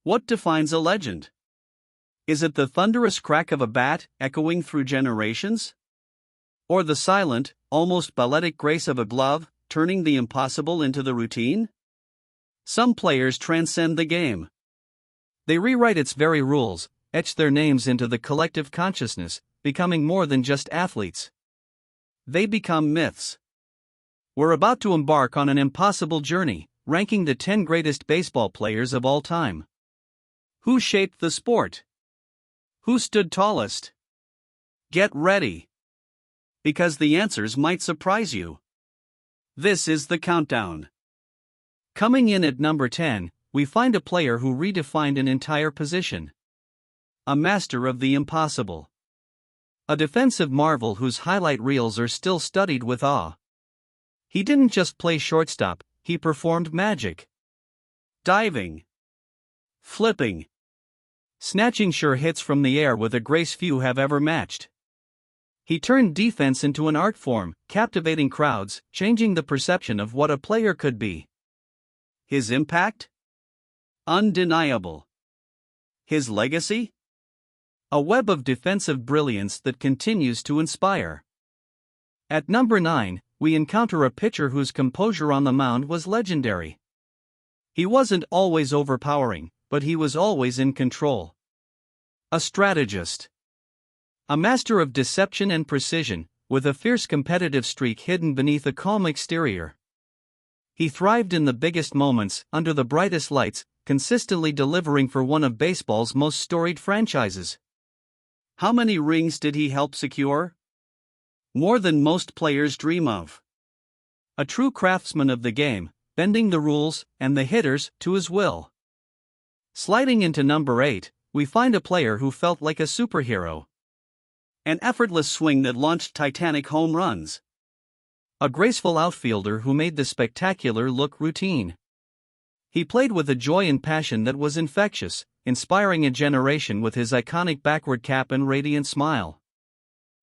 What defines a legend? Is it the thunderous crack of a bat echoing through generations? Or the silent, almost balletic grace of a glove, turning the impossible into the routine? Some players transcend the game. They rewrite its very rules, etch their names into the collective consciousness, becoming more than just athletes. They become myths. We're about to embark on an impossible journey, ranking the 10 greatest baseball players of all time. Who shaped the sport? Who stood tallest? Get ready, because the answers might surprise you. This is the countdown. Coming in at number 10, we find a player who redefined an entire position. A master of the impossible. A defensive marvel whose highlight reels are still studied with awe. He didn't just play shortstop, he performed magic. Diving. Flipping. Snatching sure hits from the air with a grace few have ever matched. He turned defense into an art form, captivating crowds, changing the perception of what a player could be. His impact? Undeniable. His legacy? A web of defensive brilliance that continues to inspire. At number 9, we encounter a pitcher whose composure on the mound was legendary. He wasn't always overpowering, but he was always in control. A strategist. A master of deception and precision, with a fierce competitive streak hidden beneath a calm exterior. He thrived in the biggest moments, under the brightest lights, consistently delivering for one of baseball's most storied franchises. How many rings did he help secure? More than most players dream of. A true craftsman of the game, bending the rules and the hitters to his will. Sliding into number 8, we find a player who felt like a superhero. An effortless swing that launched titanic home runs. A graceful outfielder who made the spectacular look routine. He played with a joy and passion that was infectious, inspiring a generation with his iconic backward cap and radiant smile.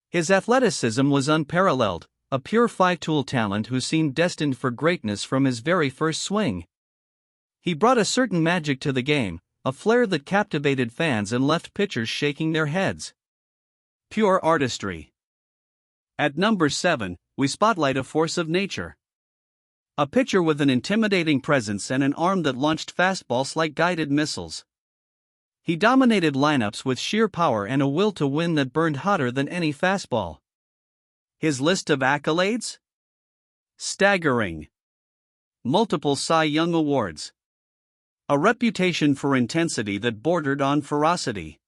His athleticism was unparalleled, a pure five-tool talent who seemed destined for greatness from his very first swing. He brought a certain magic to the game, a flair that captivated fans and left pitchers shaking their heads. Pure artistry. At number 7, we spotlight a force of nature. A pitcher with an intimidating presence and an arm that launched fastballs like guided missiles. He dominated lineups with sheer power and a will to win that burned hotter than any fastball. His list of accolades? Staggering. Multiple Cy Young Awards. A reputation for intensity that bordered on ferocity.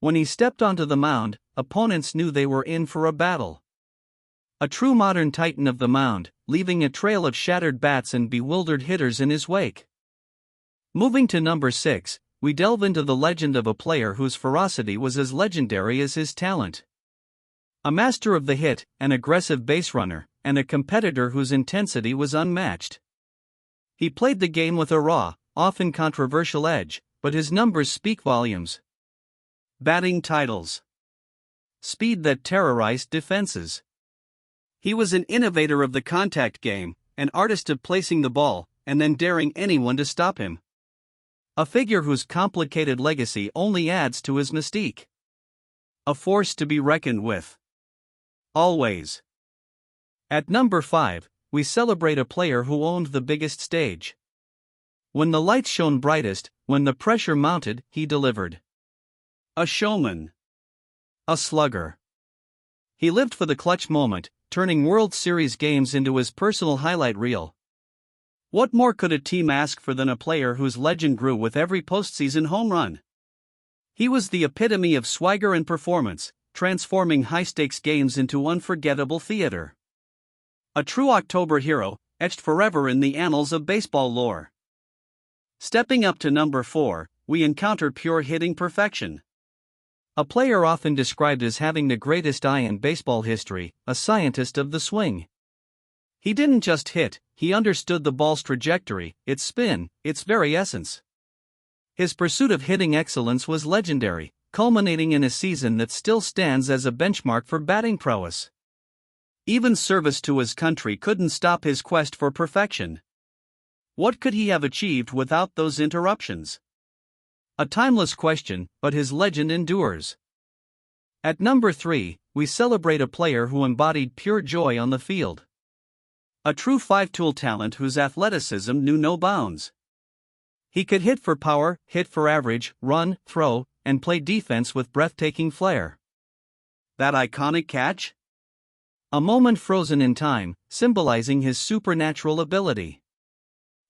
When he stepped onto the mound, opponents knew they were in for a battle. A true modern titan of the mound, leaving a trail of shattered bats and bewildered hitters in his wake. Moving to number 6, we delve into the legend of a player whose ferocity was as legendary as his talent. A master of the hit, an aggressive base runner, and a competitor whose intensity was unmatched. He played the game with a raw, often controversial edge, but his numbers speak volumes. Batting titles. Speed that terrorized defenses. He was an innovator of the contact game, an artist of placing the ball, and then daring anyone to stop him. A figure whose complicated legacy only adds to his mystique. A force to be reckoned with. Always. At number 5, we celebrate a player who owned the biggest stage. When the lights shone brightest, when the pressure mounted, he delivered. A showman. A slugger. He lived for the clutch moment, turning World Series games into his personal highlight reel. What more could a team ask for than a player whose legend grew with every postseason home run? He was the epitome of swagger and performance, transforming high-stakes games into unforgettable theater. A true October hero, etched forever in the annals of baseball lore. Stepping up to number 4, we encounter pure hitting perfection. A player often described as having the greatest eye in baseball history, a scientist of the swing. He didn't just hit, he understood the ball's trajectory, its spin, its very essence. His pursuit of hitting excellence was legendary, culminating in a season that still stands as a benchmark for batting prowess. Even service to his country couldn't stop his quest for perfection. What could he have achieved without those interruptions? A timeless question, but his legend endures. At number 3, we celebrate a player who embodied pure joy on the field. A true five-tool talent whose athleticism knew no bounds. He could hit for power, hit for average, run, throw, and play defense with breathtaking flair. That iconic catch? A moment frozen in time, symbolizing his supernatural ability.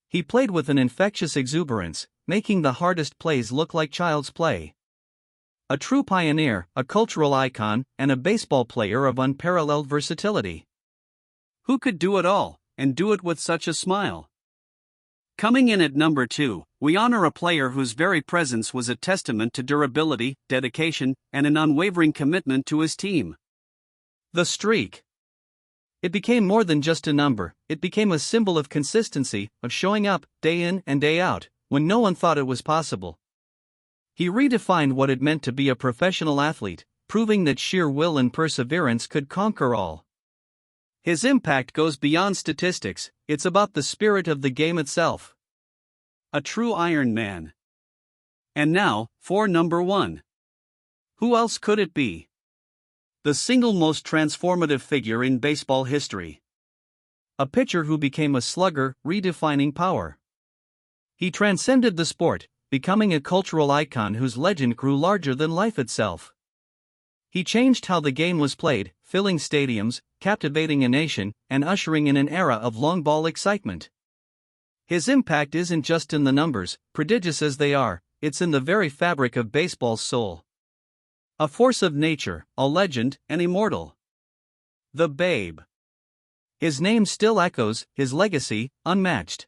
He played with an infectious exuberance, making the hardest plays look like child's play. A true pioneer, a cultural icon, and a baseball player of unparalleled versatility. Who could do it all, and do it with such a smile? Coming in at number 2, we honor a player whose very presence was a testament to durability, dedication, and an unwavering commitment to his team. The streak. It became more than just a number, it became a symbol of consistency, of showing up, day in and day out, when no one thought it was possible. He redefined what it meant to be a professional athlete, proving that sheer will and perseverance could conquer all. His impact goes beyond statistics, it's about the spirit of the game itself. A true Iron Man. And now, for number 1. Who else could it be? The single most transformative figure in baseball history. A pitcher who became a slugger, redefining power. He transcended the sport, becoming a cultural icon whose legend grew larger than life itself. He changed how the game was played, filling stadiums, captivating a nation, and ushering in an era of long ball excitement. His impact isn't just in the numbers, prodigious as they are, it's in the very fabric of baseball's soul. A force of nature, a legend, an immortal. The Babe. His name still echoes, his legacy, unmatched.